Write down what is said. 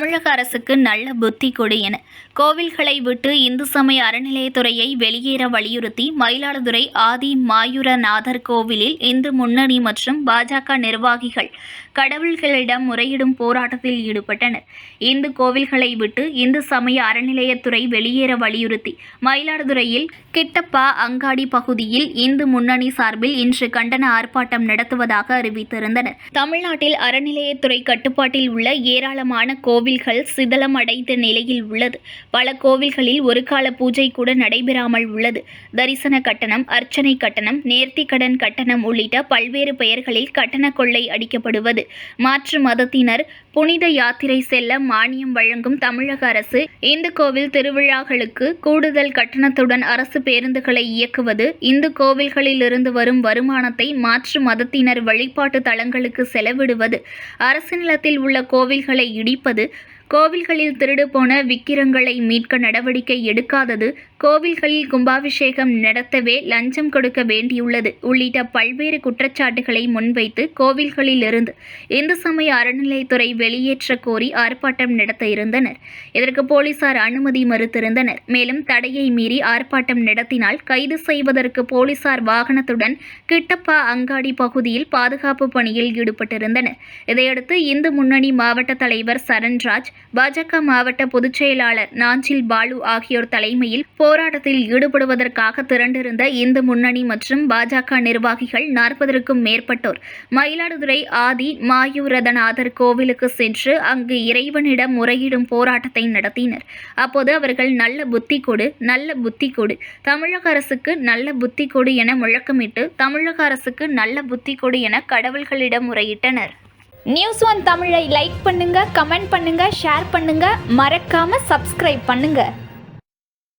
தமிழக அரசுக்கு நல்ல புத்தி கொடு என கோவில்களை விட்டு இந்து சமய அறநிலையத்துறையை வெளியேற வலியுறுத்தி மயிலாடுதுறை ஆதி மாயூரநாதர் கோவிலில் இந்து முன்னணி மற்றும் பாஜக நிர்வாகிகள் கடவுள்களிடம் முறையிடும் போராட்டத்தில் ஈடுபட்டனர். இந்து கோவில்களை விட்டு இந்து சமய அறநிலையத்துறை வெளியேற வலியுறுத்தி மயிலாடுதுறையில் கிட்டப்பா அங்காடி பகுதியில் இந்து முன்னணி சார்பில் இன்று கண்டன ஆர்ப்பாட்டம் நடத்துவதாக அறிவித்திருந்தனர். தமிழ்நாட்டில் அறநிலையத்துறை கட்டுப்பாட்டில் உள்ள ஏராளமான கோவில்கள் சிதலம் அடைந்த நிலையில் உள்ளது. பல கோவில்களில் ஒரு கால பூஜை கூட நடைபெறாமல் உள்ளது. தரிசன கட்டணம், அர்ச்சனை கட்டணம், நேர்த்திக்கடன் கட்டணம் உள்ளிட்ட பல்வேறு பெயர்களில் கட்டண கொள்ளை அடிக்கப்படுவது, மாற்று மதத்தினர் புனித யாத்திரை செல்ல மானியம் வழங்கும் தமிழக அரசு, இந்து கோவில் திருவிழாக்களுக்கு கூடுதல் கட்டணத்துடன் அரசு பேருந்துகளை இயக்குவது, இந்து கோவில்களில் இருந்து வரும் வருமானத்தை மாற்று மதத்தினர் வழிபாட்டு தலங்களுக்கு செலவிடுவது, அரசு நிலத்தில் உள்ள கோவில்களை இடிப்பது, கோவில்களில் திருடு போன விக்கிரங்களை மீட்க நடவடிக்கை எடுக்காதது, கோவில்களில் கும்பாபிஷேகம் நடத்தவே லஞ்சம் கொடுக்க வேண்டியுள்ளது உள்ளிட்ட பல்வேறு குற்றச்சாட்டுகளை முன்வைத்து கோவில்களில் இருந்து இந்து சமய அறநிலையத்துறை வெளியேற்ற கோரி ஆர்ப்பாட்டம் நடத்த இருந்தனர். இதற்கு போலீசார் அனுமதி மறுத்திருந்தனர். மேலும் தடையை மீறி ஆர்ப்பாட்டம் நடத்தினால் கைது செய்வதற்கு போலீசார் வாகனத்துடன் கிட்டப்பா அங்காடி பகுதியில் பாதுகாப்பு பணியில் ஈடுபட்டிருந்தனர். இதையடுத்து இந்து முன்னணி மாவட்ட தலைவர் சரண்ராஜ், பாஜக மாவட்ட பொதுச் செயலாளர் நாஞ்சில் பாலு ஆகியோர் தலைமையில் போராட்டத்தில் ஈடுபடுவதற்காக திரண்டிருந்த இந்து முன்னணி மற்றும் பாஜக நிர்வாகிகள் 40க்கும் மேற்பட்டோர் மயிலாடுதுறை ஆதி மாயூரநாதர் கோவிலுக்கு சென்று அங்கு இறைவனிடம் முறையிடும் போராட்டத்தை நடத்தினர். அப்போது அவர்கள் நல்ல புத்தி கொடு, நல்ல புத்தி கொடு, தமிழக அரசுக்கு நல்ல புத்தி கொடு என முழக்கமிட்டு தமிழக அரசுக்கு நல்ல புத்தி கொடு என கடவுள்களிடம் முறையிட்டனர். News One தமிழை லைக் பண்ணுங்க, கமெண்ட் பண்ணுங்க, ஷேர் பண்ணுங்க, மறக்காம சப்ஸ்கிரைப் பண்ணுங்க.